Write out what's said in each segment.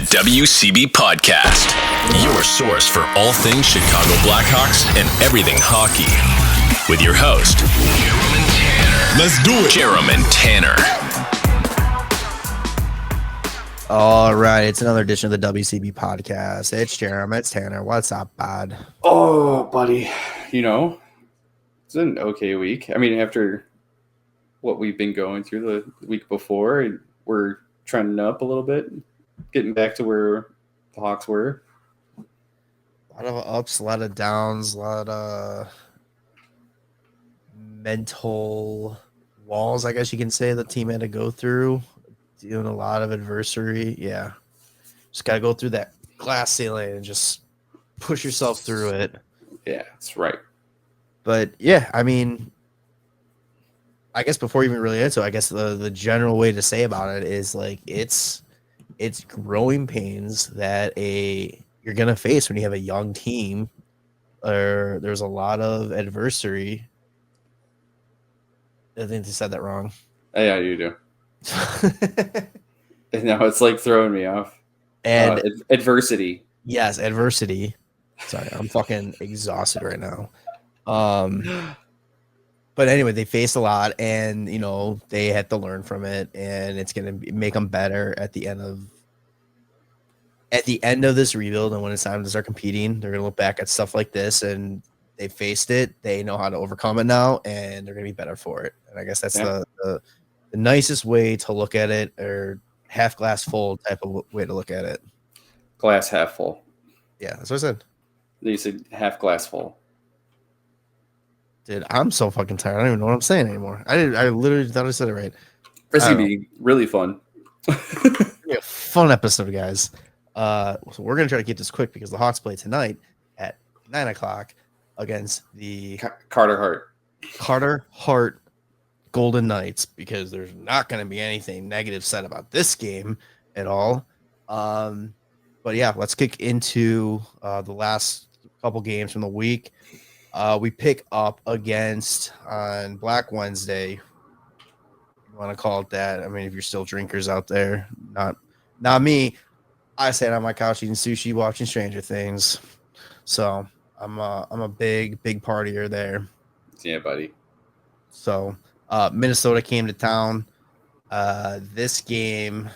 WCB Podcast, your source for all things Chicago Blackhawks and everything hockey. With your host, Jarom and Tanner. Let's do it. Jarom and Tanner. All right, it's another edition of the WCB Podcast. It's Jarom, it's Tanner. What's up, bud? Oh, buddy. You know, it's an okay week. I mean, after what we've been going through the week before, we're trending up a little bit, getting back to where the Hawks were. A lot of ups, a lot of downs, a lot of mental walls, I guess you can say, the team had to go through. Dealing a lot of adversity. Yeah. Just got to go through that glass ceiling and just push yourself through it. Yeah, that's right. But, yeah, I mean, I guess before even really into it, I guess the general way to say about it is, like, it's growing pains that you're going to face when you have a young team, or there's a lot of adversity. I think they said that wrong. Yeah, you do. No, it's like throwing me off. And adversity. Yes, adversity. Sorry, I'm fucking exhausted right now. But anyway, they faced a lot, and you know they had to learn from it, and it's gonna make them better at the end of this rebuild. And when it's time to start competing, they're gonna look back at stuff like this, and they faced it. They know how to overcome it now, and they're gonna be better for it. And I guess that's the nicest way to look at it, or half glass full type of way to look at it. Glass half full. Yeah, that's what I said. You said half glass full. Dude, I'm so fucking tired. I don't even know what I'm saying anymore. I literally thought I said it right. It's going to be really fun. A fun episode, guys. So we're going to try to keep this quick because the Hawks play tonight at 9 o'clock against the Carter Hart Golden Knights, because there's not going to be anything negative said about this game at all. But yeah, let's kick into the last couple games from the week. We pick up against on Black Wednesday. You want to call it that? I mean, if you're still drinkers out there, not me. I sat on my couch eating sushi, watching Stranger Things. So I'm a big partier there. Yeah, buddy. So Minnesota came to town. This game,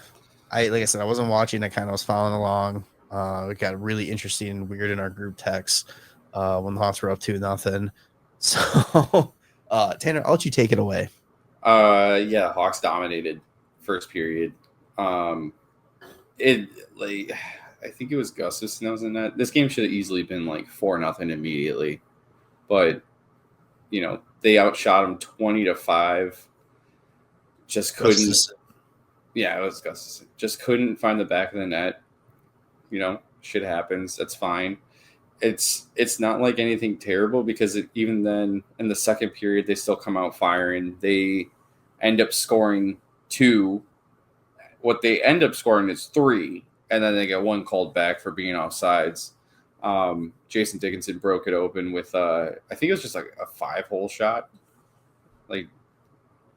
like I said, I wasn't watching. I kind of was following along. It got really interesting and weird in our group text when the Hawks were up 2-0. So, Tanner, I'll let you take it away. Yeah, Hawks dominated first period. I think it was Gustafson that was in that. This game should have easily been like 4-0 immediately, but you know they outshot him 20-5. Just couldn't. Gustafson. Yeah, it was Gustafson. Just couldn't find the back of the net. You know, shit happens. That's fine. It's not like anything terrible because even then in the second period they still come out firing. They end up scoring 2. What they end up scoring is 3, and then they get 1 called back for being offsides. Jason Dickinson broke it open with I think it was just like a 5-hole shot, like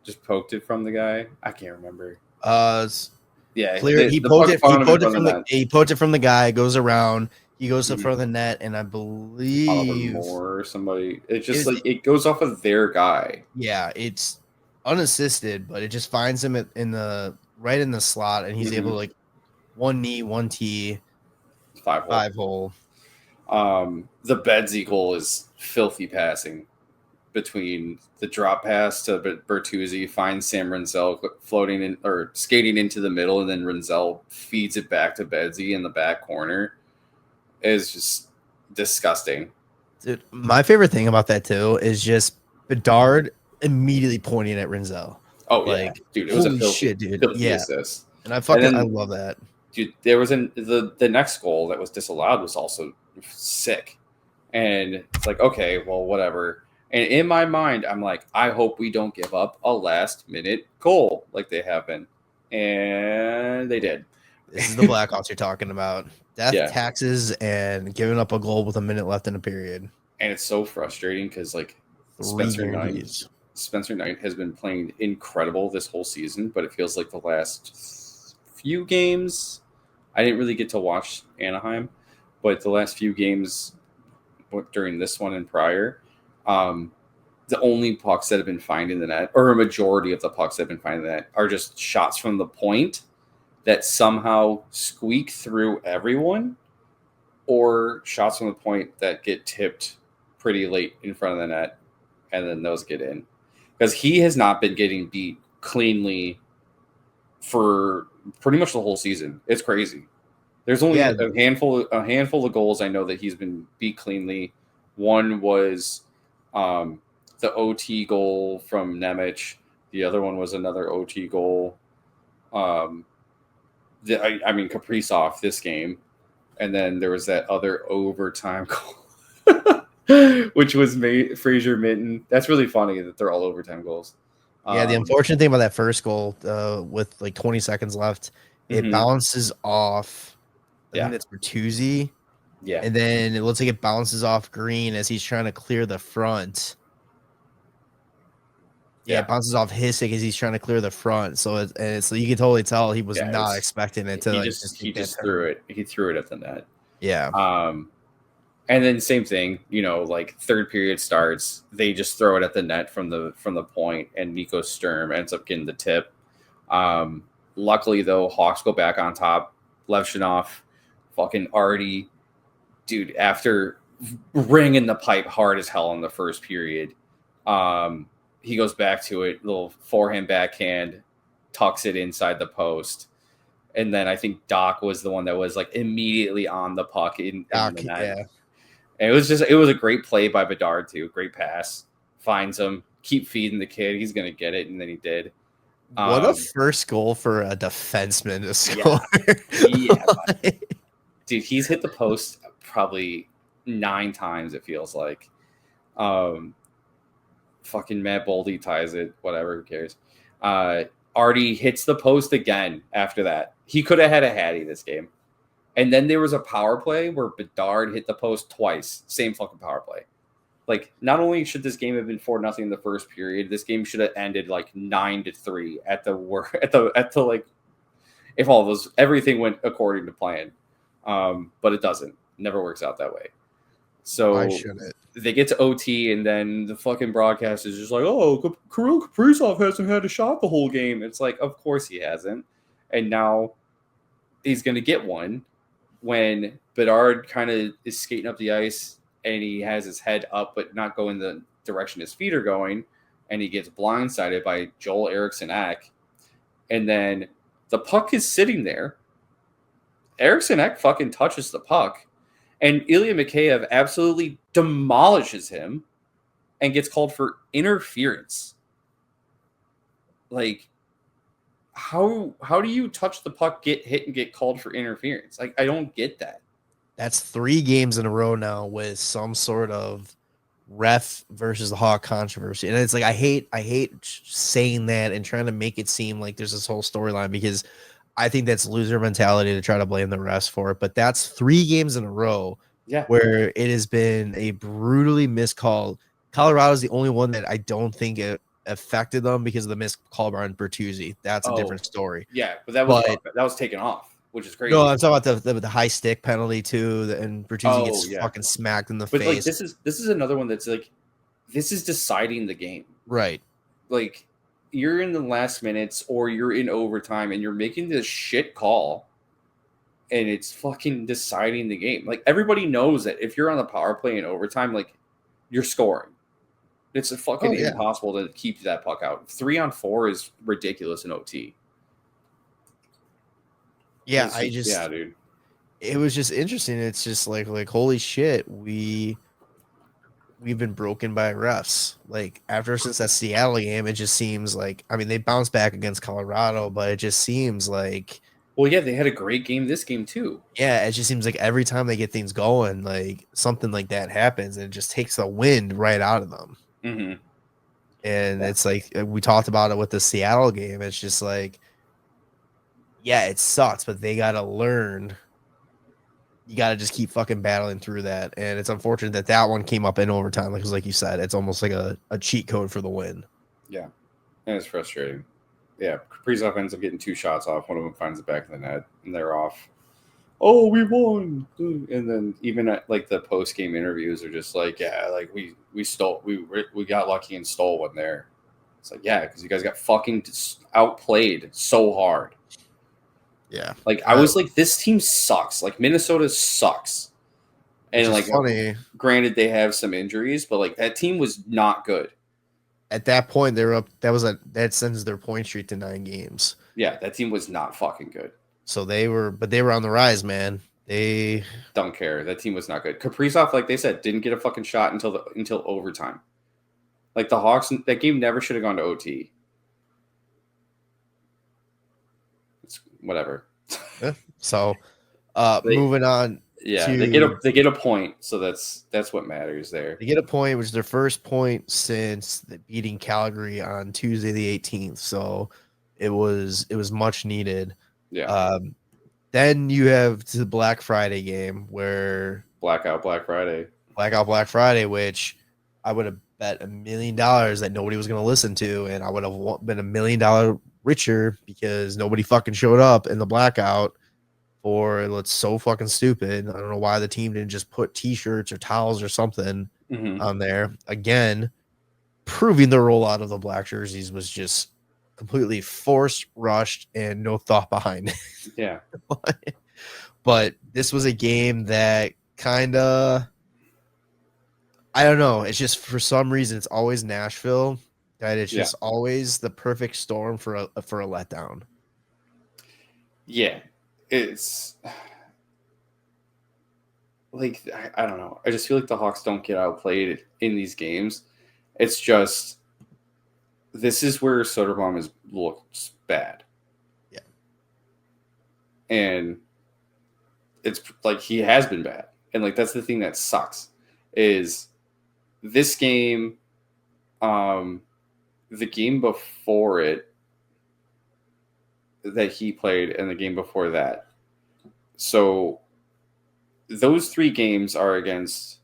just poked it from the guy. I can't remember. Yeah, clear. He poked it from the guy. Goes around. He goes to front of the net, and I believe or somebody. It's just like it goes off of their guy. Yeah, it's unassisted, but it just finds him right in the slot, and he's able to like 1 knee, 1 tee, 5-hole. The Bedsy goal is filthy passing between the drop pass to Bertuzzi, finds Sam Rinzel floating in or skating into the middle, and then Rinzel feeds it back to Bedsy in the back corner. Is just disgusting. Dude, my favorite thing about that too is just Bedard immediately pointing at Rinzel. Oh, like, yeah. Dude, it was a shit, dude. Yeah, assist. And I love that. Dude, there was the next goal that was disallowed was also sick, and it's like, okay, well, whatever. And in my mind, I'm like, I hope we don't give up a last-minute goal like they have been. And they did. This is the Blackhawks you're talking about. Death, taxes, and giving up a goal with a minute left in a period. And it's so frustrating because, like, Spencer Knight has been playing incredible this whole season, but it feels like the last few games I didn't really get to watch Anaheim, but the last few games during this one and prior, the only pucks that have been finding the net, or a majority of the pucks that have been finding the net, are just shots from the point that somehow squeak through everyone, or shots from the point that get tipped pretty late in front of the net, and then those get in. Because he has not been getting beat cleanly for pretty much the whole season. It's crazy. There's only a handful of goals I know that he's been beat cleanly. One was the OT goal from Nemec. The other one was another OT goal. Kaprizov this game. And then there was that other overtime goal, which was Fraser Minton. That's really funny that they're all overtime goals. Yeah, the unfortunate thing about that first goal, with like 20 seconds left, it bounces off. I think that's Bertuzzi. Yeah. And then it looks like it bounces off Green as he's trying to clear the front. Yeah, it bounces off his stick as he's trying to clear the front. So you can totally tell he was not expecting it to. He just threw it. He threw it at the net. Yeah. And then same thing, like third period starts, they just throw it at the net from the point, and Nico Sturm ends up getting the tip. Luckily though, Hawks go back on top. Levshunov, fucking Artie, dude, after ringing the pipe hard as hell in the first period, he goes back to it, little forehand backhand, tucks it inside the post. And then I think Doc was the one that was like immediately on the puck in the net. Yeah. And it was a great play by Bedard too. Great pass. Finds him, keep feeding the kid. He's going to get it. And then he did. What a first goal for a defenseman to score. Yeah. Dude, he's hit the post probably 9 times, it feels like. Fucking Matt Boldy ties it. Whatever, who cares? Artie hits the post again after that. He could have had a hattie this game. And then there was a power play where Bedard hit the post twice. Same fucking power play. Like, not only should this game have been 4-0 in the first period, this game should have ended like 9-3 at the like, if all those, everything went according to plan. But it doesn't. Never works out that way. So why shouldn't? They get to OT, and then the fucking broadcast is just like, oh, Kirill Kaprizov hasn't had a shot the whole game. It's like, of course he hasn't. And now he's going to get one when Bedard kind of is skating up the ice, and he has his head up but not going the direction his feet are going, and he gets blindsided by Joel Eriksson-Ek. And then the puck is sitting there. Eriksson-Ek fucking touches the puck, and Ilya Mikheyev absolutely demolishes him and gets called for interference. Like, how do you touch the puck, get hit, and get called for interference? Like, I don't get that. That's 3 games in a row now with some sort of ref versus the Hawk controversy. And it's like, I hate saying that and trying to make it seem like there's this whole storyline, because I think that's loser mentality to try to blame the refs for it. But that's 3 games in a row where it has been a brutally missed call. Colorado's the only one that I don't think it affected them because of the missed call on Bertuzzi. That's a different story. Yeah, but that was taken off, which is crazy. No, I'm talking about the high stick penalty too, and Bertuzzi gets fucking smacked in the face. Like, this is another one that's like, this is deciding the game. Right. Like, you're in the last minutes or you're in overtime and you're making this shit call, and it's fucking deciding the game. Like, everybody knows that if you're on the power play in overtime, like, you're scoring. It's fucking impossible to keep that puck out. 3-on-4 is ridiculous in OT. Yeah, dude. It was just interesting. It's just like holy shit, we've been broken by refs. Like, since that Seattle game, it just seems like, I mean, they bounced back against Colorado, but it just seems like, well, yeah, they had a great game this game too. Yeah, it just seems like every time they get things going, like something like that happens, and it just takes the wind right out of them. Mm-hmm. And it's like, we talked about it with the Seattle game. It's just like, yeah, it sucks, but they got to learn. You got to just keep fucking battling through that. And it's unfortunate that one came up in overtime. Because like you said, it's almost like a cheat code for the win. Yeah. And it's frustrating. Yeah. Kaprizov ends up getting 2 shots off. One of them finds the back of the net, and they're off. oh, we won. And then even at like the post game interviews are just like, yeah, like we got lucky and stole one there. It's like, yeah, because you guys got fucking outplayed so hard. Yeah. Like I was like, this team sucks. Like Minnesota sucks. And like, funny. Granted, they have some injuries, but like that team was not good. At that point, they were up. That sends their point streak to 9 games. Yeah, that team was not fucking good. So they were on the rise, man. They don't care. That team was not good. Kaprizov, like they said, didn't get a fucking shot until overtime. Like the Hawks, that game never should have gone to OT. It's whatever. So, moving on. Yeah, they get a point, so that's what matters there. They get a point, which is their first point since beating Calgary on Tuesday the 18th. So it was much needed. Yeah. Then you have the Black Friday game where Blackout Black Friday, which I would have bet $1 million that nobody was going to listen to, and I would have been $1 million richer because nobody fucking showed up in the blackout. Or it's so fucking stupid. I don't know why the team didn't just put T-shirts or towels or something on there. Again, proving the rollout of the black jerseys was just completely forced, rushed, and no thought behind it. Yeah. But this was a game that kind of, I don't know. It's just for some reason it's always Nashville. That it's just always the perfect storm for a letdown. Yeah. It's like, I don't know. I just feel like the Hawks don't get outplayed in these games. It's just, this is where Soderblom looks bad. Yeah. And it's like, he has been bad. And like, that's the thing that sucks is this game, the game before it, that he played and the game before that. So those 3 games are against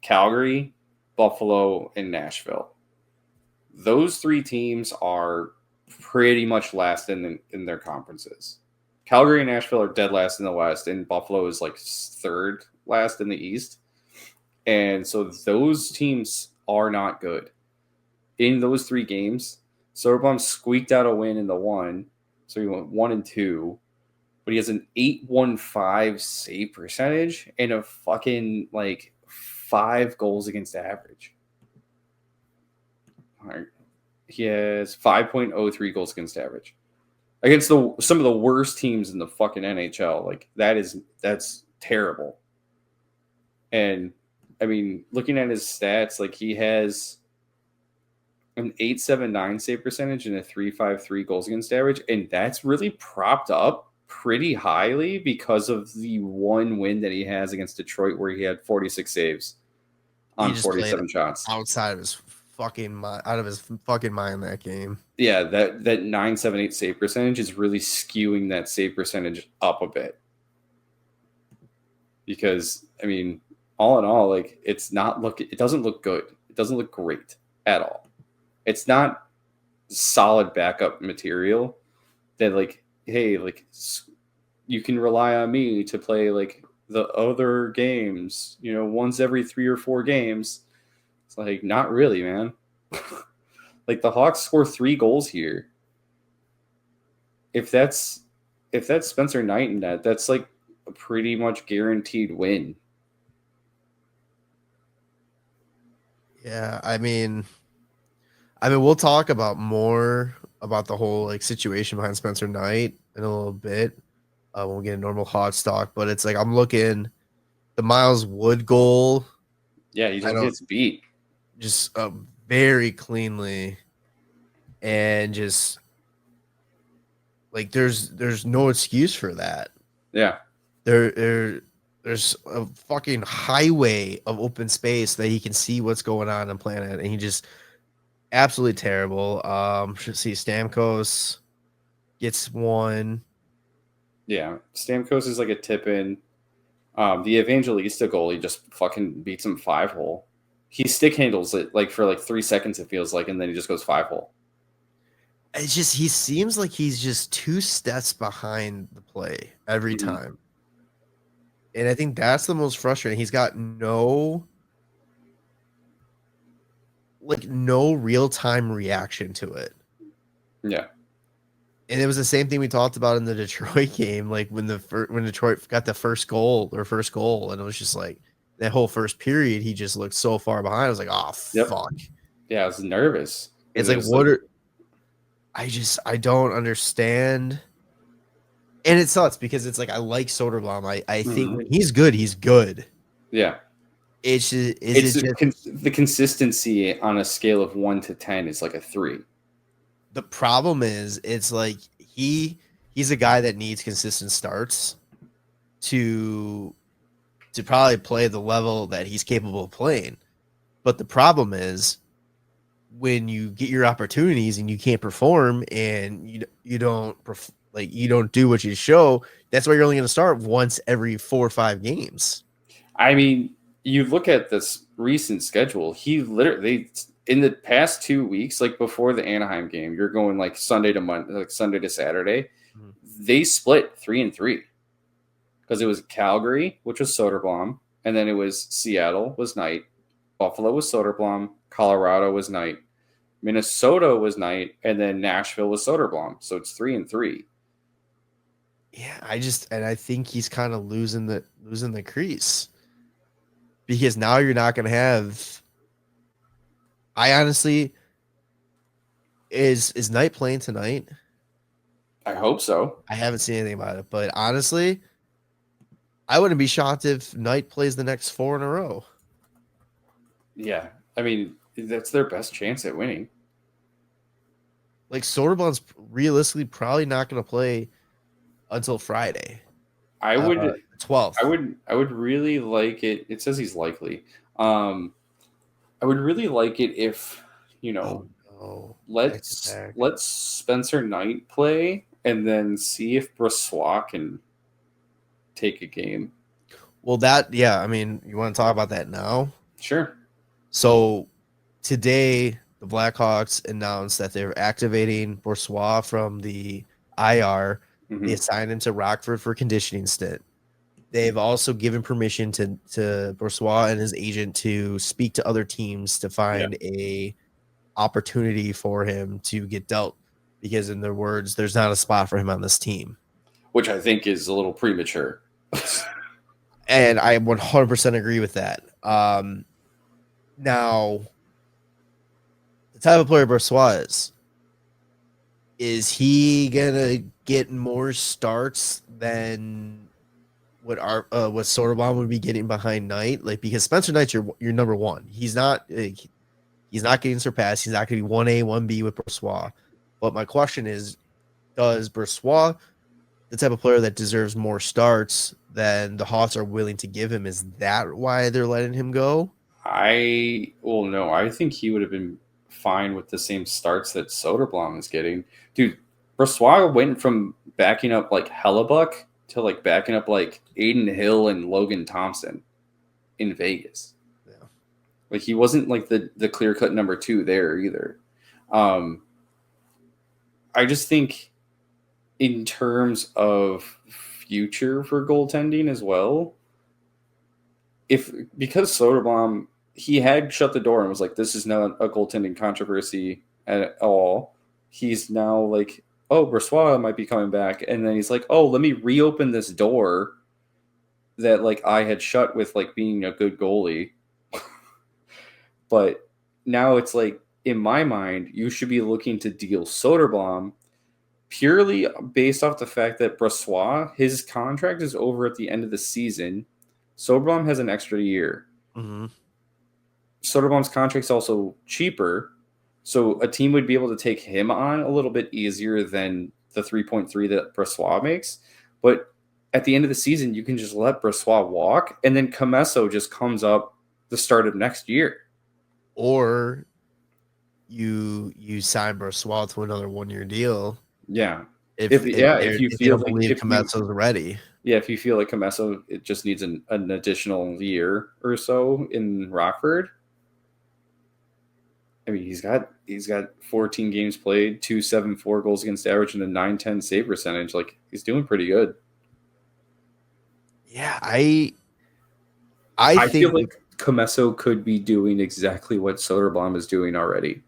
Calgary, Buffalo, and Nashville. Those 3 teams are pretty much last in their conferences. Calgary and Nashville are dead last in the West, and Buffalo is like 3rd last in the East. And so those teams are not good. In those 3 games, Soderblom squeaked out a win in the one. So he went 1-2, but he has an 815 save percentage and a fucking like 5 goals against average. All right. He has 5.03 goals against average against some of the worst teams in the fucking NHL. Like that's terrible. And I mean, looking at his stats, like he has an 879 save percentage and a 353 goals against average, and that's really propped up pretty highly because of the one win that he has against Detroit where he had 46 saves on 47 shots. Outside of his fucking mind, out of his fucking mind that game. Yeah, that 978 save percentage is really skewing that save percentage up a bit. Because I mean, all in all, like it doesn't look good. It doesn't look great at all. It's not solid backup material that like, hey, like you can rely on me to play like the other games, once every 3 or 4 games. It's like, not really, man. Like the Hawks score 3 goals here. If that's Spencer Knight in that, that's like a pretty much guaranteed win. Yeah, I mean, we'll talk about more about the whole like situation behind Spencer Knight in a little bit when we get a normal hot stock. But it's like I'm looking the Miles Wood goal. Yeah, he just gets beat just very cleanly, and just like there's no excuse for that. Yeah, there's a fucking highway of open space that he can see what's going on in planet, and he just. Absolutely terrible. Should see Stamkos gets one. Yeah, Stamkos is like a tip in. The Evangelista goal, he just fucking beats him 5-hole. He stick handles it like for like 3 seconds, it feels like, and then he just goes 5-hole. It's just he seems like he's just 2 steps behind the play every time. And I think that's the most frustrating. He's got no real-time reaction to it. Yeah. And it was the same thing we talked about in the Detroit game, like when Detroit got the first goal, and it was just like that whole first period, he just looked so far behind. I was like, oh fuck. Yeah, I was nervous. It's like, I don't understand. And it sucks because it's like I like Soderblom. I think when he's good, he's good. Yeah. The consistency on a scale of 1 to 10 is like a 3. The problem is it's like he's a guy that needs consistent starts to probably play the level that he's capable of playing. But the problem is when you get your opportunities and you can't perform and you don't do what you show, that's why you're only going to start once every 4 or 5 games. I mean, you look at this recent schedule, he literally in the past 2 weeks, like before the Anaheim game, you're going like Sunday to Saturday. Mm-hmm. They split 3-3 because it was Calgary, which was Soderblom, and then it was Seattle was night, Buffalo was Soderblom, Colorado was night, Minnesota was night, and then Nashville was Soderblom. So it's 3-3. Yeah, I think he's kind of losing the crease because now you're not going to have. I honestly, is Knight playing tonight? I hope so. I haven't seen anything about it, but honestly, I wouldn't be shocked if Knight plays the next 4 in a row. Yeah, I mean, that's their best chance at winning. Like Soderblom's realistically probably not going to play until Friday. I would 12th. I would really like it. It says he's likely. I would really like it if, let's Spencer Knight play and then see if Brossoit can take a game. Well, I mean, you want to talk about that now? Sure. So today, the Blackhawks announced that they're activating Brossoit from the IR. Mm-hmm. They assigned him to Rockford for conditioning stint. They've also given permission to Brossoit and his agent to speak to other teams to find a opportunity for him to get dealt, because in their words, there's not a spot for him on this team. Which I think is a little premature. And I 100% agree with that. Now, the type of player Brossoit is he going to get more starts than what Soderblom would be getting behind Knight? Like, because Spencer Knight's your number one. He's not getting surpassed. He's not going to be 1A, 1B with Brossoit. But my question is, does Brossoit, the type of player that deserves more starts than the Hawks are willing to give him, is that why they're letting him go? No. I think he would have been fine with the same starts that Soderblom is getting. Dude, Brossoit went from backing up like Hellebuck to like backing up like Aiden Hill and Logan Thompson in Vegas. Yeah. Like he wasn't like the clear-cut number 2 there either. I just think in terms of future for goaltending as well, because Soderblom, he had shut the door and was like, this is not a goaltending controversy at all. He's now like, oh, Brossoit might be coming back. And then he's like, oh, let me reopen this door that like I had shut with like being a good goalie. But now it's like, in my mind, you should be looking to deal Soderblom purely based off the fact that Brossoit, his contract is over at the end of the season. Soderblom has an extra year. Mm-hmm. Soderblom's contract's also cheaper. So a team would be able to take him on a little bit easier than the 3.3 that Brossoit makes. But at the end of the season, you can just let Brossoit walk, and then Comesso just comes up the start of next year. Or you sign Brossoit to another 1-year deal. Yeah. If you feel like Comesso's ready. Yeah, if you feel like Comesso, it just needs an additional year or so in Rockford. I mean, he's got 14 games played, 2.74 goals against average, and a 9.10 save percentage. Like, he's doing pretty good. Yeah, I feel think like Comesso could be doing exactly what Soderblom is doing already,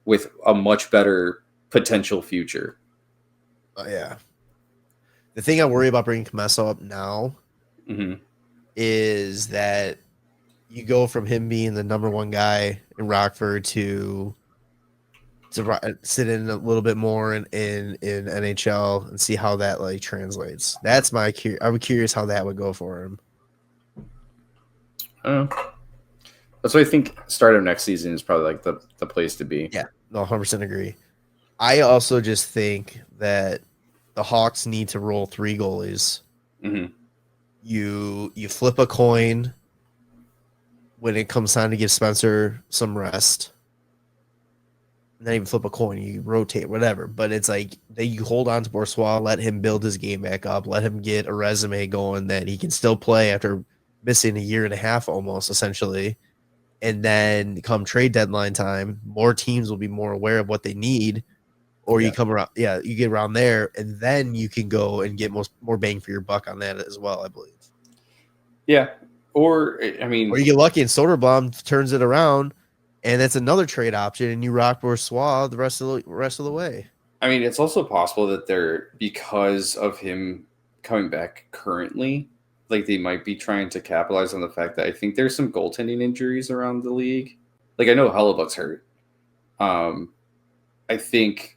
with a much better potential future. yeah. The thing I worry about bringing Comesso up now is that you go from him being the number one guy in Rockford to sit in a little bit more in NHL and see how that like translates. That's my I'm curious how that would go for him. That's why I think start of next season is probably like the place to be. Yeah, no, 100% agree. I also just think that the Hawks need to roll 3 goalies. You flip a coin when it comes time to give Spencer some rest. Not even flip a coin, you rotate, whatever. But it's like that you hold on to Brossoit, let him build his game back up, let him get a resume going that he can still play after missing a year and a half almost, essentially. And then come trade deadline time, more teams will be more aware of what they need. Or you come around, you get around there, and then you can go and get more bang for your buck on that as well, I believe. Yeah. Or you get lucky and Soderblom turns it around, and that's another trade option, and you rock Brossoit the rest of the way. I mean, it's also possible that they're, because of him coming back currently, like they might be trying to capitalize on the fact that I think there's some goaltending injuries around the league. Like I know Hellebuck's hurt. I think,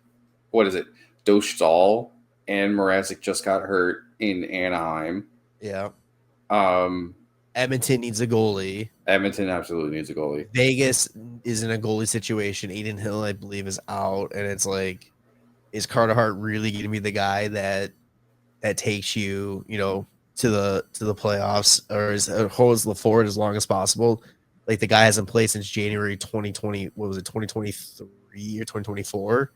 what is it? Dostal and Mrazek just got hurt in Anaheim. Yeah. Edmonton needs a goalie. Edmonton absolutely needs a goalie. Vegas is in a goalie situation. Aiden Hill, I believe, is out, and it's like, is Carter Hart really going to be the guy that takes you, to the playoffs, or holds the forward as long as possible? Like the guy hasn't played since January 2020. What was it, 2023 or 2024?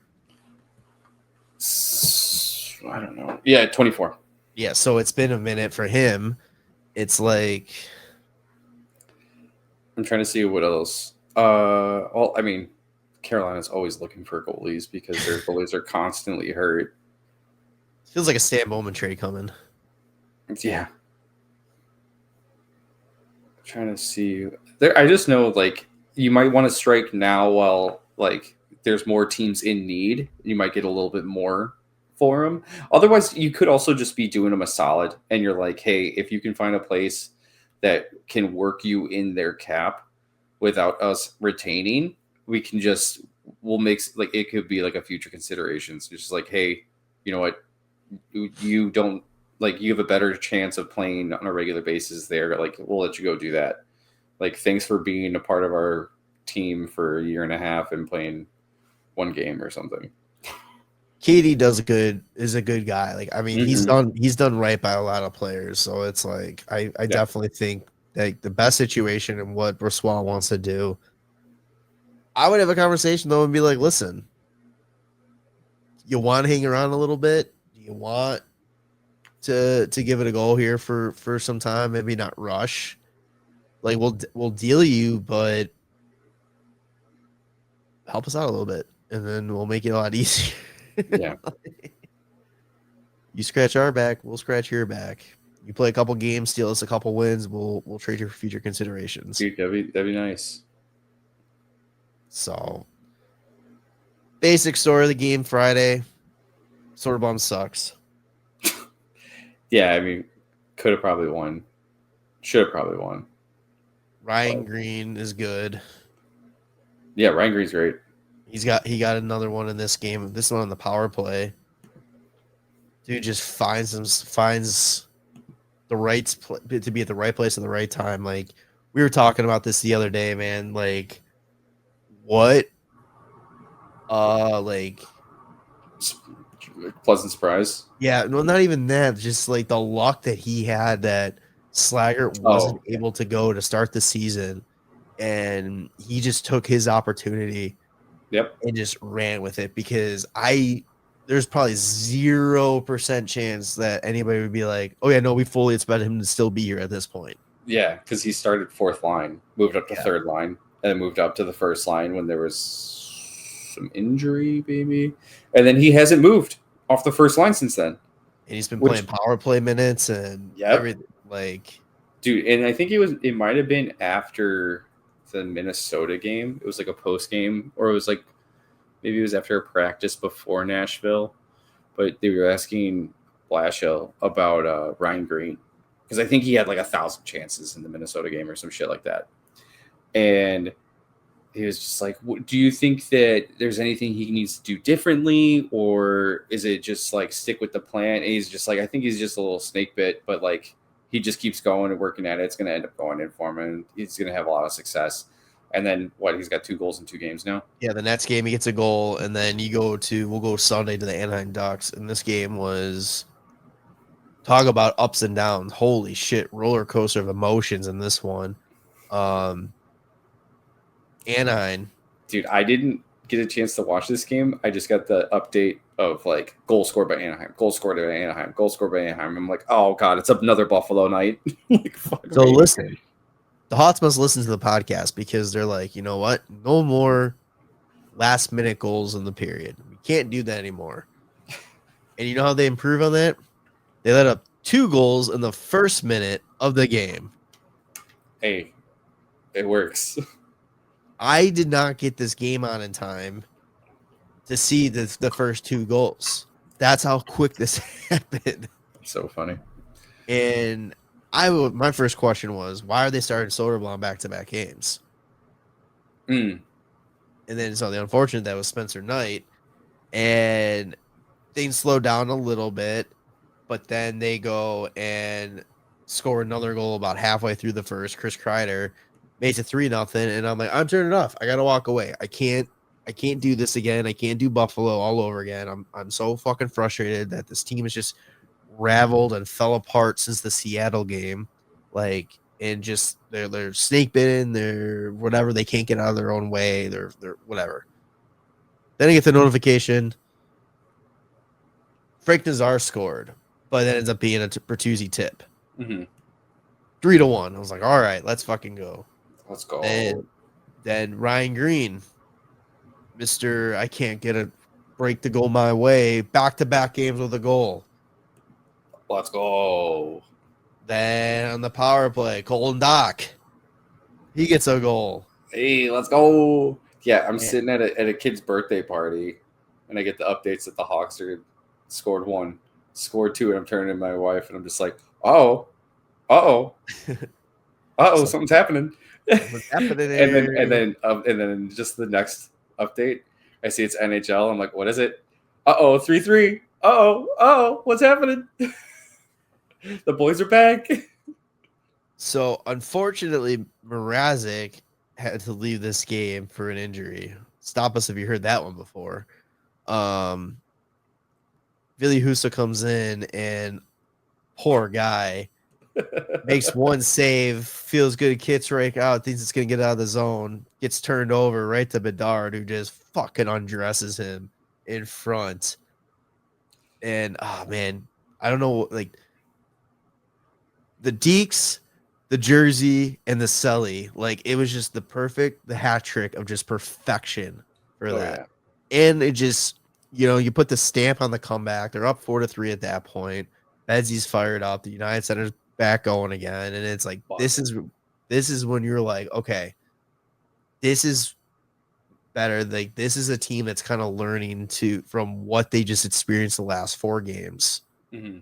I don't know. Yeah, 24. Yeah, so it's been a minute for him. It's like, I'm trying to see what else. Well, I mean, Carolina's always looking for goalies because their goalies are constantly hurt. Feels like a Stan Bowman trade coming. Yeah. I'm trying to see. I just know, like, you might want to strike now while, like, there's more teams in need. You might get a little bit more for them. Otherwise, you could also just be doing them a solid, and you're like, hey, if you can find a place that can work you in their cap without us retaining, we'll make, like, it could be like a future consideration. So it's just like, hey, you know what, you don't, like, you have a better chance of playing on a regular basis there. Like, we'll let you go do that. Like, thanks for being a part of our team for a year and a half and playing one game or something. Katie is a good guy. Like, I mean, he's done right by a lot of players. So it's like, I definitely think that the best situation and what Brossoit wants to do, I would have a conversation though and be like, listen, you want to hang around a little bit? Do you want to give it a go here for some time? Maybe not rush. Like, we'll deal you, but help us out a little bit, and then we'll make it a lot easier. Yeah. You scratch our back, we'll scratch your back. You play a couple games, steal us a couple wins, we'll trade you for future considerations. Dude, that'd be nice. So, basic story of the game Friday. Soderblom sucks. Yeah, I mean, could have probably won. Should have probably won. Ryan Green is good. Yeah, Ryan Green's great. He got another one in this game. This one on the power play. Dude just finds the right to be at the right place at the right time. Like, we were talking about this the other day, man. Like, what? Like, pleasant surprise. Yeah, no, not even that. Just like the luck that he had that Slaggert wasn't able to go to start the season, and he just took his opportunity. Yep. And just ran with it, because there's probably 0% chance that anybody would be like, oh yeah, no, we fully expect him to still be here at this point. Yeah, because he started fourth line, moved up to third line, and then moved up to the first line when there was some injury, maybe. And then he hasn't moved off the first line since then. and he's been playing power play minutes and everything. Like, dude, and I think it might have been after the Minnesota game. It was like a post game, or it was like maybe it was after a practice before Nashville. But they were asking Blashill about Ryan Green, because I think he had like 1,000 chances in the Minnesota game or some shit like that. And he was just like, do you think that there's anything he needs to do differently, or is it just like stick with the plan? And he's just like, I think he's just a little snake bit, but like he just keeps going and working at it. It's going to end up going in for him, and he's going to have a lot of success. And then he's got 2 goals in 2 games now. Yeah, the Nets game, he gets a goal, and then we'll go Sunday to the Anaheim Ducks, and this game was, talk about ups and downs. Holy shit, roller coaster of emotions in this one. Anaheim. Dude, I didn't get a chance to watch this game. I just got the update of like goal scored by Anaheim, goal scored by Anaheim, goal scored by Anaheim. I'm like, oh god, it's another Buffalo night. Like, so listen, the Hots must listen to the podcast, because they're like, you know what? No more last minute goals in the period. We can't do that anymore. And you know how they improve on that? They let up 2 goals in the first minute of the game. Hey, it works. I did not get this game on in time to see the first 2 goals. That's how quick this happened. So funny. And my first question was, why are they starting Soderblom back-to-back games? And then so the unfortunate, that was Spencer Knight, and things slowed down a little bit, but then they go and score another goal about halfway through the first. Chris Kreider makes it 3-0, and I'm like, I'm turning it off. I gotta walk away. I can't do this again. I can't do Buffalo all over again. I'm so fucking frustrated that this team is just raveled and fell apart since the Seattle game. Like, and just they're snake bitten, they're whatever, they can't get out of their own way, they're whatever. Then I get the notification, Frank Nazar scored, but that ends up being a Bertuzzi tip. 3-1. I was like, all right, let's fucking go. Let's go. And then Ryan Green, Mr. I can't get a break to go my way, back-to-back games with a goal. Let's go. Then on the power play, Colton Dock, he gets a goal. Hey, let's go. Yeah, I'm sitting at a kid's birthday party, and I get the updates that the Hawks scored 1, scored 2, and I'm turning to my wife, and I'm just like, something's happening. What's happening there? and then just the next update, I see it's NHL. I'm like, what is it? 3-3. What's happening? The boys are back. So unfortunately, Mrazek had to leave this game for an injury. Stop us if you heard that one before. Ville Husso comes in, and poor guy makes 1 save, feels good, kicks right out, thinks it's going to get out of the zone, gets turned over right to Bedard, who just fucking undresses him in front. And, oh, man, I don't know, like, the Deeks, the jersey, and the Selly, like, it was just the hat trick of just perfection for that. Yeah. And it just, you put the stamp on the comeback. They're up 4-3 at that point. Bedsy's fired up. The United Center's back going again. And it's like, this is when you're like, okay, this is better. Like, this is a team that's kind of learning from what they just experienced the last 4 games. Mm-hmm.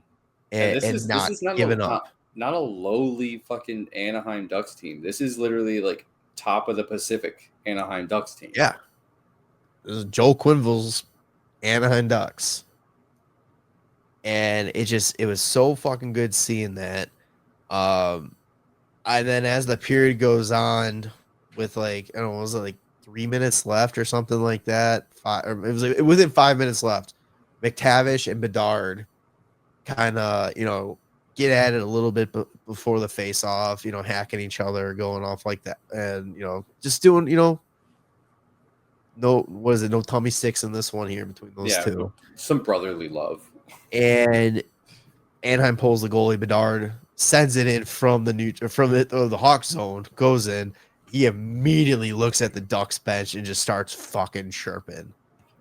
And not giving up. Not a lowly fucking Anaheim Ducks team. This is literally like top of the Pacific Anaheim Ducks team. Yeah. This is Joel Quenneville's Anaheim Ducks. And it was so fucking good seeing that. And then as the period goes on with like, I don't know, was it like 3 minutes left or something like that? It was like within 5 minutes left. McTavish and Bedard kind of, get at it a little bit before the face off, hacking each other, going off like that. And, just doing, no tummy sticks in this one here between those two. Some brotherly love. And Anaheim pulls the goalie. Bedard sends it in from the Hawks zone, goes in. He immediately looks at the Ducks bench and just starts fucking chirping.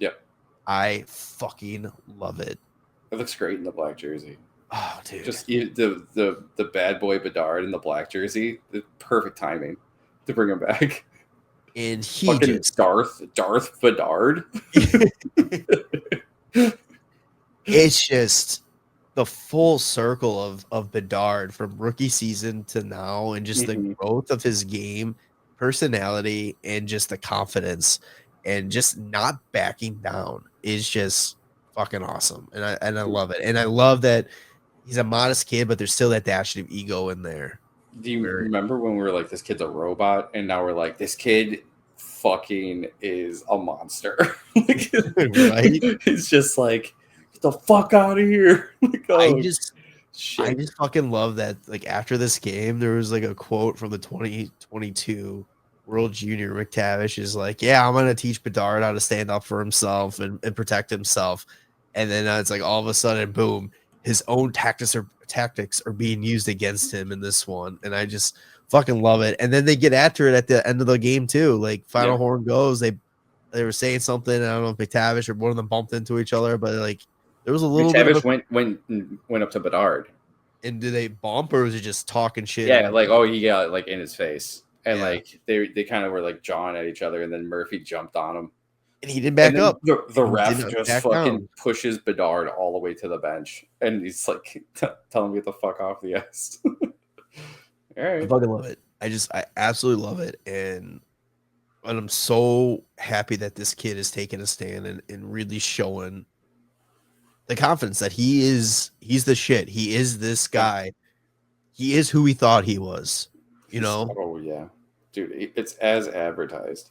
Yep. I fucking love it. It looks great in the black jersey. Oh, dude. Just the bad boy Bedard in the black jersey. The perfect timing to bring him back. And he fucking just Darth Bedard. It's just the full circle of Bedard from rookie season to now, and just the growth of his game, personality, and just the confidence, and just not backing down is just fucking awesome. And I love it. And I love that he's a modest kid, but there's still that dash of ego in there. Do you remember when we were like, this kid's a robot, and now we're like, this kid fucking is a monster? Like, right? It's just like, get the fuck out of here. Like, I just fucking love that. Like, after this game, there was like a quote from the 2022 World Junior. McTavish is like, yeah, I'm gonna teach Bedard how to stand up for himself and protect himself. And then it's like all of a sudden, boom, his own tactics are being used against him in this one. And I just fucking love it. And then they get after it at the end of the game too. Like, final horn goes, they were saying something. I don't know if McTavish or one of them bumped into each other, but like there was a little McTavish went up to Bedard. And did they bump, or was it just talking shit? Yeah, like, oh, he got like in his face. And like they kind of were like jawing at each other, and then Murphy jumped on him. And he didn't back up. The ref just fucking pushes Bedard all the way to the bench, and he's like telling me to get the fuck off the ice. All right. I fucking love it. I absolutely love it. And I'm so happy that this kid is taking a stand and really showing the confidence that he's the shit. He is this guy. He is who we thought he was, you know? Oh, yeah. Dude, it's as advertised.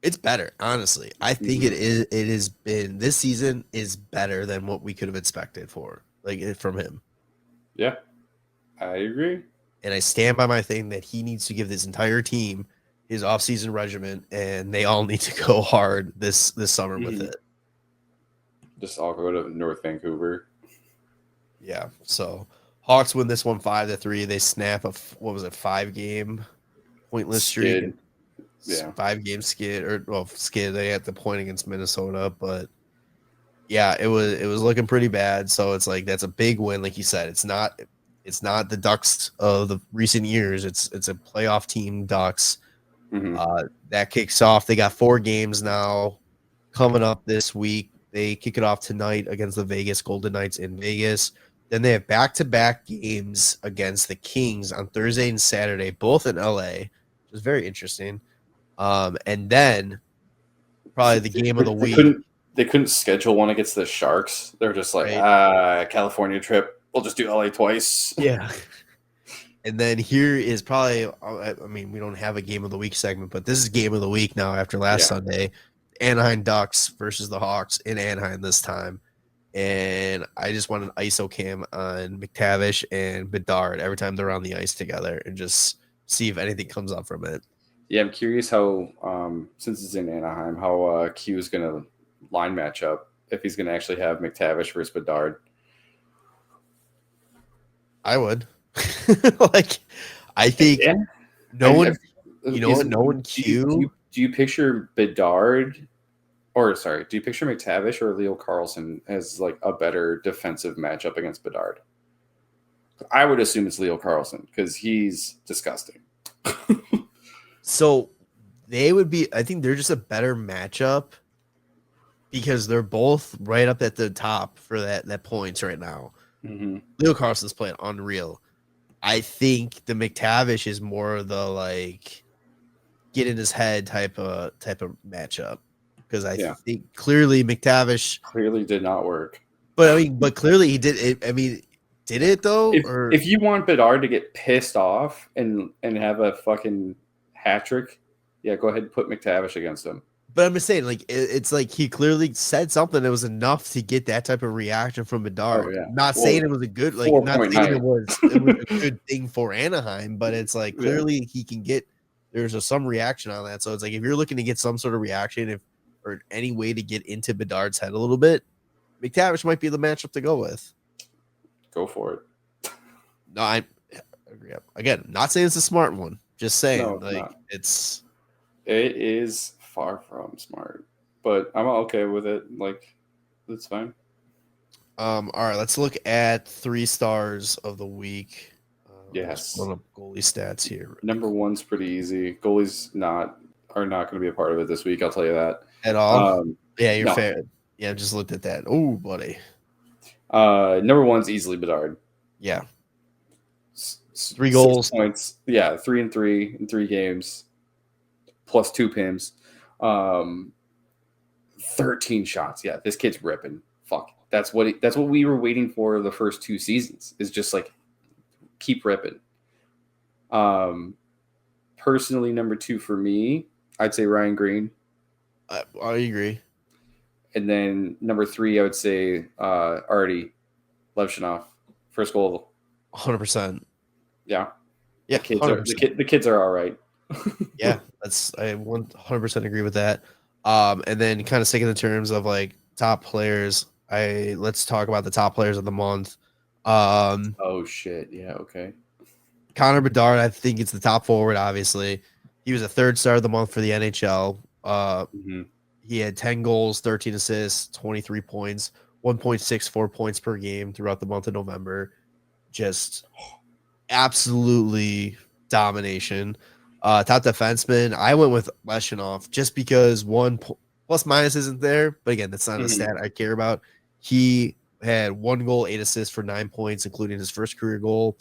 It's better, honestly. I think it has been, this season is better than what we could have expected from him. Yeah, I agree. And I stand by my thing that he needs to give this entire team his offseason regimen, and they all need to go hard this summer with it. Just all go to North Vancouver. Yeah. So Hawks win this one 5-3. They snap a 5-game pointless streak. Yeah, 5-game skid. They had the point against Minnesota, but yeah, it was looking pretty bad. So it's like that's a big win, like you said. It's not the Ducks of the recent years. It's a playoff team, Ducks. That kicks off. They got 4 games now coming up this week. They kick it off tonight against the Vegas Golden Knights in Vegas. Then they have back-to-back games against the Kings on Thursday and Saturday, both in LA, which is very interesting. And then probably the game of the week. They couldn't schedule one against the Sharks. They're just like, California trip. We'll just do LA twice. Yeah. And then here is probably, I mean, we don't have a game of the week segment, but this is game of the week now after last Sunday. Anaheim Ducks versus the Hawks in Anaheim this time. And I just want an ISO cam on McTavish and Bedard every time they're on the ice together and just see if anything comes up from it. Yeah, I'm curious how, since it's in Anaheim, how Q is going to line match up, if he's going to actually have McTavish versus Bedard. I would. I think no one Q. Do you picture Bedard, do you picture McTavish or Leo Carlson as like a better defensive matchup against Bedard? I would assume it's Leo Carlson because he's disgusting. So they would be, I think they're just a better matchup because they're both right up at the top for that points right now. Leo Carlson's playing unreal. I think the McTavish is more of the like get in his head type of matchup because I think clearly McTavish clearly did not work. But clearly he did it. I mean, did it though? If you want Bedard to get pissed off and have a fucking hat trick, go ahead and put McTavish against him. But I'm just saying, like, it's like he clearly said something that was enough to get that type of reaction from Bedard. Not saying it was a good, like, not saying it was a good thing for Anaheim, but it's like clearly he can get there's some reaction on that. So it's like if you're looking to get some sort of reaction, or any way to get into Bedard's head a little bit, McTavish might be the matchup to go with. Go for it. No, I agree. Again, not saying it's a smart one. Just saying, it is far from smart, but I'm okay with it. Like, it's fine. All right, let's look at 3 stars of the week. Yes. Just pulling up goalie stats here. Number one's pretty easy. Goalies are not going to be a part of it this week. I'll tell you that. At all? Yeah, you're No. fair. Yeah, I just looked at that. Oh, buddy. Number one's easily Bedard. Yeah. 3 goals. 6 points. Yeah, 3 and 3 in 3 games. Plus 2 PIMs. 13 shots. Yeah, this kid's ripping. Fuck. That's what we were waiting for the first 2 seasons. Is just like keep ripping. Personally, number 2 for me, I'd say Ryan Green. I agree. And then number 3, I would say Artie Levshunov. First goal. 100%. Yeah. Yeah, the kids are all right. Yeah, I 100% agree with that. And then kind of sticking in terms of like top players, let's talk about the top players of the month. Oh shit. Yeah, okay. Connor Bedard, I think it's the top forward, obviously. He was a 3rd star of the month for the NHL. He had 10 goals, 13 assists, 23 points, 1.64 points per game throughout the month of November. Just absolutely domination. Top defenseman, I went with Leshunov just because one plus minus isn't there. But again, that's not a stat I care about. He had 1 goal, 8 assists for 9 points, including his first career goal.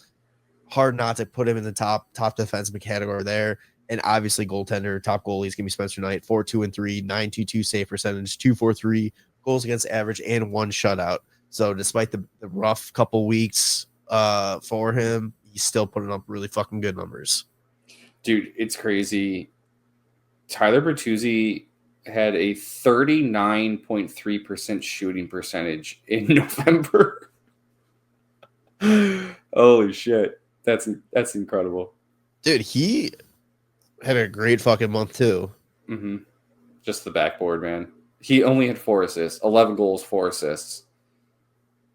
Hard not to put him in the top defenseman category there. And obviously, goaltender, top goalie is going to be Spencer Knight, 4-2-3, 9.22 save percentage, 2.43 goals against average, and 1 shutout. So despite the rough couple weeks for him, he's still putting up really fucking good numbers. Dude, it's crazy. Tyler Bertuzzi had a 39.3% shooting percentage in November. Holy shit. That's incredible. Dude, he had a great fucking month too. Mm-hmm. Just the backboard, man. He only had 4 assists, 11 goals, 4 assists.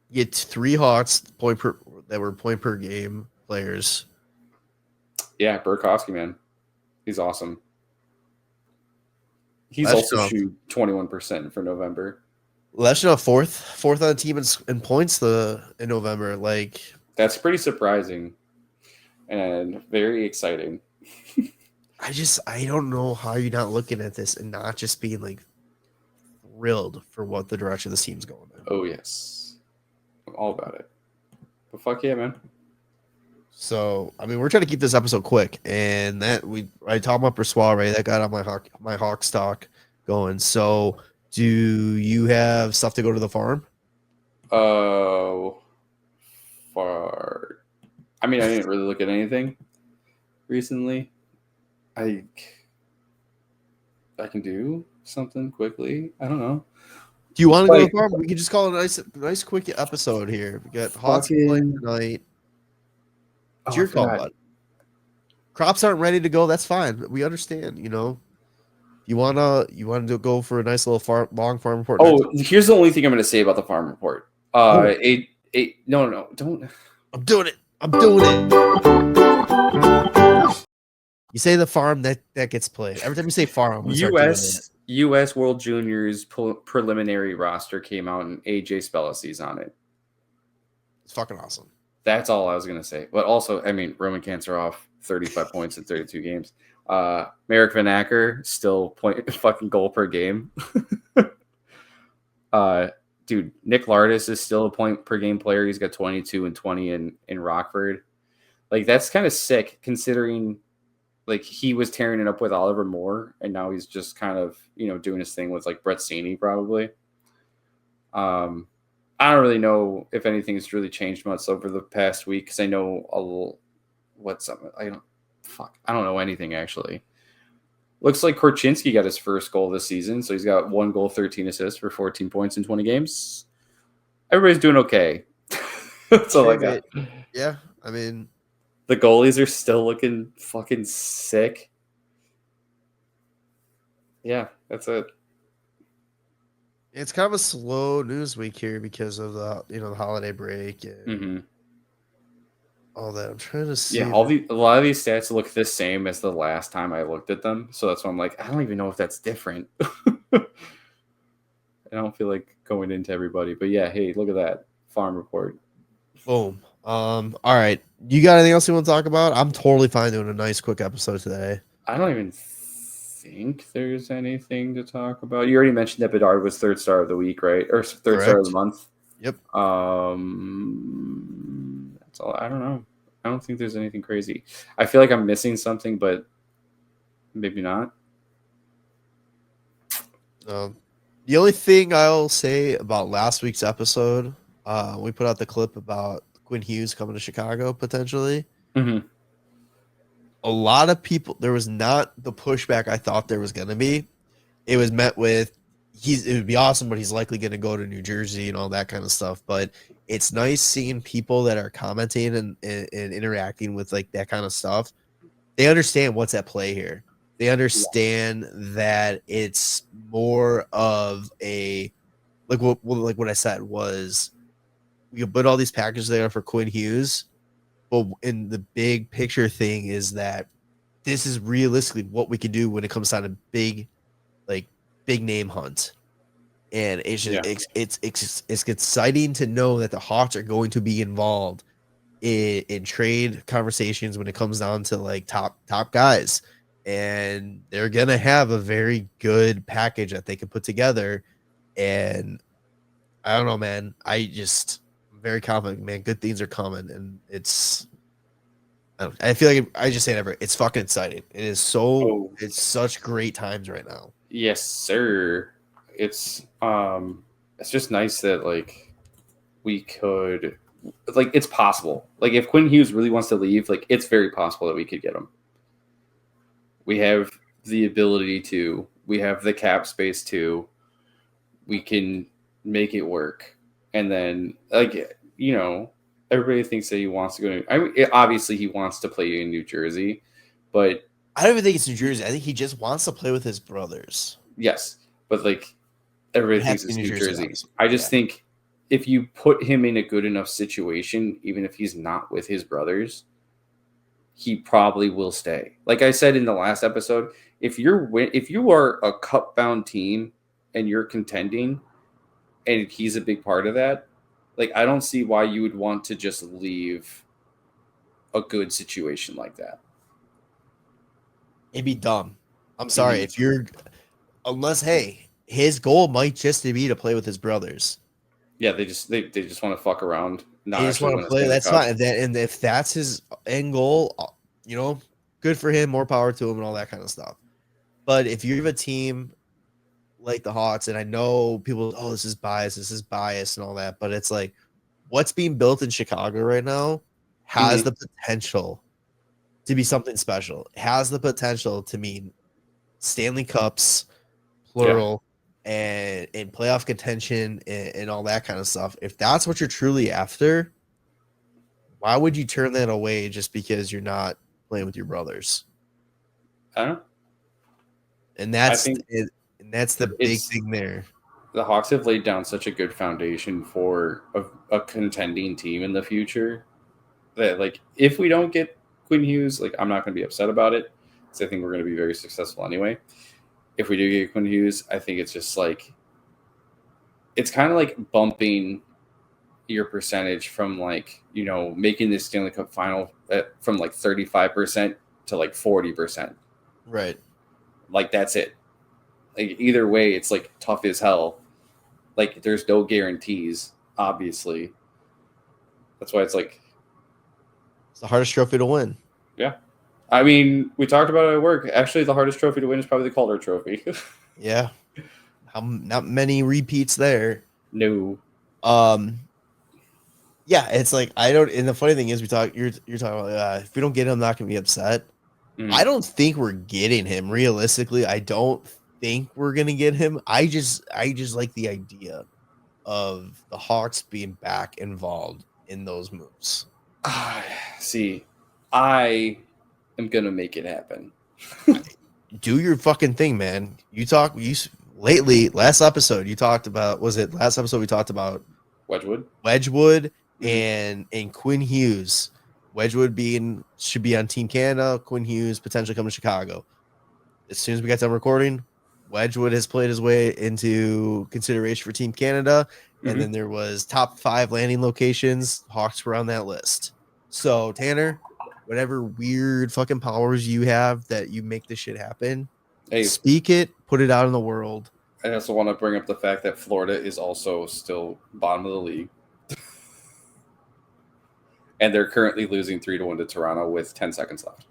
He had 3 Hawks that were point per game players. Yeah, Burakovsky, man. He's awesome. He's also shoot 21% for November. Leshunov fourth on the team in points in November. Like, that's pretty surprising and very exciting. I don't know how you're not looking at this and not just being like thrilled for what the direction this team's going in. Oh yes, I'm all about it. But fuck yeah, man. So I mean, we're trying to keep this episode quick, and I talked about Brossoit, right? That got on my Hawk stock going. So, do you have stuff to go to the farm? Oh, far. I mean, I didn't really look at anything recently. I can do something quickly. I don't know. Do you want to go to the farm? We can just call it a nice quick episode here. We got Hawks playing tonight. It's your call, bud. Crops aren't ready to go. That's fine. We understand. You know, you wanna go for a nice little long farm report. Oh, here's the only thing I'm going to say about the farm report. No, don't. I'm doing it. You say the farm that gets played. Every time you say farm, U.S. World Juniors preliminary roster came out and AJ Spellecy's on it. It's fucking awesome. That's all I was going to say. But also, I mean, Roman Cancerov, 35 points in 32 games. Marek Van Acker, still fucking goal per game. Dude, Nick Lardis is still a point per game player. He's got 22 and 20 in Rockford. Like, that's kind of sick considering, like, he was tearing it up with Oliver Moore, and now he's just kind of, doing his thing with, like, Brett Saney probably. I don't really know if anything's really changed much over the past week because I know I don't know anything actually. Looks like Korchinski got his first goal this season, so he's got 1 goal, 13 assists for 14 points in 20 games. Everybody's doing okay. That's all I got. Yeah, I mean, the goalies are still looking fucking sick. Yeah, that's it. It's kind of a slow news week here because of the the holiday break and all that. I'm trying to see. Yeah, a lot of these stats look the same as the last time I looked at them, so that's why I'm like, I don't even know if that's different. I don't feel like going into everybody, but yeah, hey, look at that farm report. Boom. All right. You got anything else you want to talk about? I'm totally fine doing a nice quick episode today. I don't even think there's anything to talk about. You already mentioned that Bedard was third star of the week, right? Or third star of the month. Yep. That's all. I don't know. I don't think there's anything crazy. I feel like I'm missing something, but maybe not. The only thing I'll say about last week's episode, we put out the clip about Quinn Hughes coming to Chicago potentially. Mm-hmm. A lot of people, there was not the pushback I thought there was going to be. It was met with, it would be awesome, but he's likely going to go to New Jersey and all that kind of stuff. But it's nice seeing people that are commenting and interacting with like that kind of stuff. They understand what's at play here. They understand that it's more of a like what I said was you put all these packages there for Quinn Hughes, but in the big picture thing is that this is realistically what we can do when it comes down to big name hunt. And it's just, it's exciting to know that the Hawks are going to be involved in trade conversations when it comes down to like top guys, and they're gonna have a very good package that they can put together. And I don't know, man. I'm very confident, man. Good things are coming, and I feel like I just say it ever. It's fucking exciting. It is so. It's such great times right now. Yes, sir. It's just nice that like we could. Like, it's possible. Like, if Quinn Hughes really wants to leave, like, it's very possible that we could get him. We have the ability to. We have the cap space to. We can make it work. And then, like, you know, everybody thinks that he wants to go to. I mean, obviously, he wants to play in New Jersey, but I don't even think it's New Jersey. I think he just wants to play with his brothers. Yes, but like, everybody thinks it's New Jersey. I just think if you put him in a good enough situation, even if he's not with his brothers, he probably will stay. Like I said in the last episode, if you are a cup-bound team and you're contending, and he's a big part of that, like, I don't see why you would want to just leave a good situation like that. It'd be dumb. I'm sorry if you're, unless his goal might just be to play with his brothers. Yeah, they just want to fuck around. They just want to play. That's fine. And if that's his end goal, you know, good for him. More power to him and all that kind of stuff. But if you have a team like the Hawks, and I know people, this is bias and all that, but it's like what's being built in Chicago right now has the potential to be something special. It has the potential to mean Stanley Cups, plural. And playoff contention and all that kind of stuff. If that's what you're truly after, why would you turn that away just because you're not playing with your brothers? I don't know. And that's the big thing there. The Hawks have laid down such a good foundation for a contending team in the future that, like, if we don't get Quinn Hughes, like, I'm not going to be upset about it because I think we're going to be very successful anyway. If we do get Quinn Hughes, I think it's just like, it's kind of like bumping your percentage from, like, you know, making this Stanley Cup final from like 35% to like 40%. Right. Like, that's it. Like, either way, it's like tough as hell. Like, there's no guarantees, obviously. That's why it's like, it's the hardest trophy to win. Yeah. I mean, we talked about it at work. Actually, the hardest trophy to win is probably the Calder Trophy. Yeah. Not many repeats there. No. Yeah, it's like and the funny thing is you're talking about if we don't get him, I'm not gonna be upset. I don't think we're getting him. Realistically, I don't think we're gonna get him. I just like the idea of the Hawks being back involved in those moves. See, I am gonna make it happen. Do your fucking thing, man. Last episode you talked about, was it last episode we talked about Wedgwood and Quinn Hughes. Wedgwood should be on Team Canada, Quinn Hughes potentially coming to Chicago. As soon as we get done recording, Wedgwood has played his way into consideration for Team Canada. And then there was top 5 landing locations. Hawks were on that list. So, Tanner, whatever weird fucking powers you have that you make this shit happen, speak it, put it out in the world. I also want to bring up the fact that Florida is also still bottom of the league. And they're currently losing 3-1 to Toronto with 10 seconds left.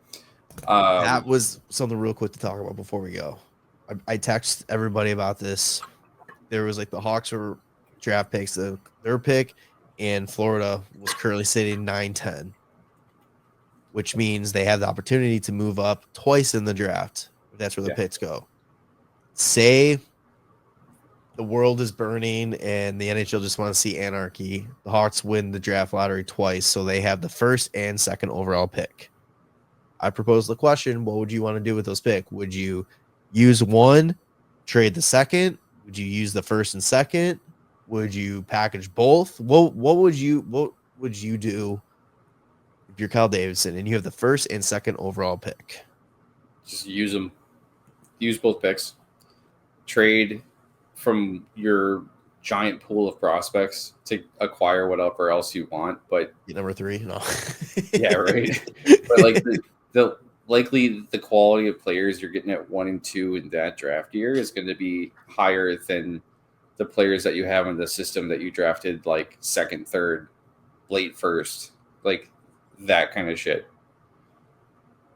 That was something real quick to talk about before we go. I texted everybody about this. There was like the Hawks were draft picks, their pick, and Florida was currently sitting 9-10, which means they have the opportunity to move up twice in the draft. If that's where the picks go. Say the world is burning and the NHL just want to see anarchy. The Hawks win the draft lottery twice, so they have the first and second overall pick. I propose the question, what would you want to do with those picks? Would you use one, trade the second? Would you use the first and second? Would you package both? What would you do if you're Kyle Davidson and you have the first and second overall pick? Just use them. Use both picks. Trade from your giant pool of prospects to acquire whatever else you want, but number 3, no. Yeah, right. But like the likely the quality of players you're getting at 1 and 2 in that draft year is going to be higher than the players that you have in the system that you drafted like second, third, late first, like that kind of shit.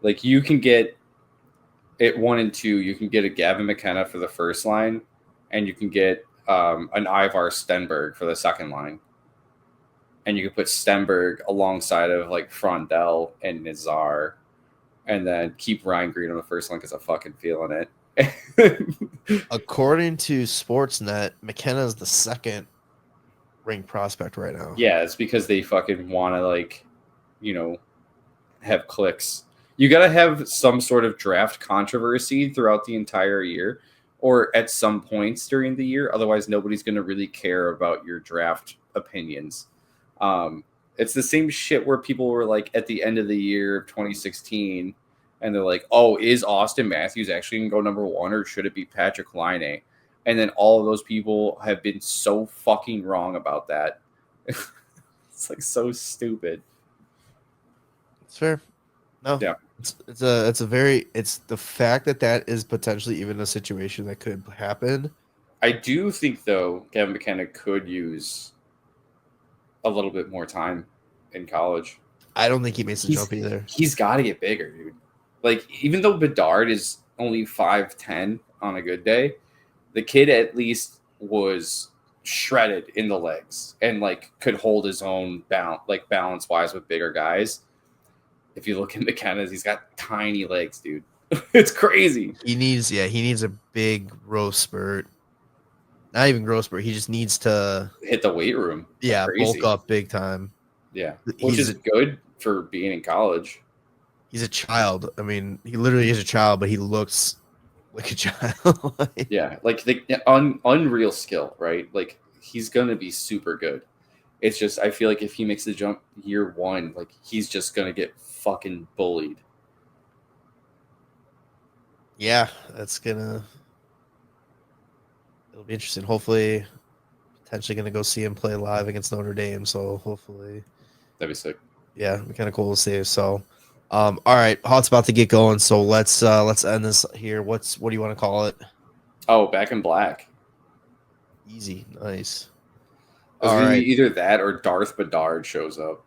Like you can get at 1 and 2, you can get a Gavin McKenna for the first line, and you can get an Ivar Stenberg for the second line. And you can put Stenberg alongside of like Frondell and Nazar, and then keep Ryan Green on the first line because I'm fucking feeling it. According to Sportsnet, McKenna is the second ranked prospect right now. Yeah, it's because they fucking want to like, have clicks. You got to have some sort of draft controversy throughout the entire year or at some points during the year. Otherwise, nobody's going to really care about your draft opinions. It's the same shit where people were like at the end of the year of 2016 and they're like, oh, is Austin Matthews actually going to go number 1 or should it be Patrick Laine? And then all of those people have been so fucking wrong about that. It's like so stupid. It's fair. No. Yeah. It's the fact that is potentially even a situation that could happen. I do think though Gavin McKenna could use a little bit more time in college. I don't think he makes the jump either. He's got to get bigger, dude. Like even though Bedard is only 5'10" on a good day, the kid at least was shredded in the legs and like could hold his own balance wise with bigger guys. If you look at McKenna's, he's got tiny legs, dude. It's crazy. He needs a big growth spurt. Not even growth spurt. He just needs to hit the weight room. Yeah, bulk up big time. Yeah, which is good for being in college. He's a child. I mean, he literally is a child, but he looks like a child. Yeah, like the unreal skill, right? Like he's gonna be super good. It's just I feel like if he makes the jump year 1, like he's just gonna get fucking bullied. Yeah, it'll be interesting. Hopefully, potentially gonna go see him play live against Notre Dame. So hopefully, that'd be sick. Yeah, it'd be kind of cool to see. So, all right, Hot's about to get going. So let's end this here. What do you want to call it? Oh, Back in Black. Easy, nice. All right, either that or Darth Bedard shows up.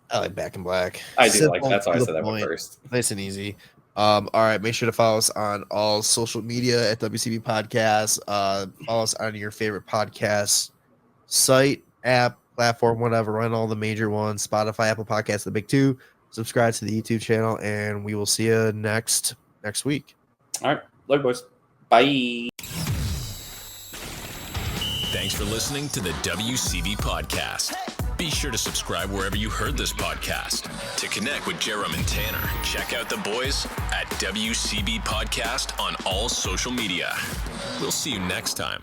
I like Back in Black. I do like that's why I said that one first. Nice and easy. All right, make sure to follow us on all social media at WCB Podcast. Follow us on your favorite podcast site, app, platform, whatever. Run all the major ones: Spotify, Apple Podcasts, the big 2. Subscribe to the YouTube channel, and we will see you next week. All right, love you, boys. Bye. Thanks for listening to the WCB Podcast. Be sure to subscribe wherever you heard this podcast. To connect with Jarom and Tanner, check out the boys at WCB Podcast on all social media. We'll see you next time.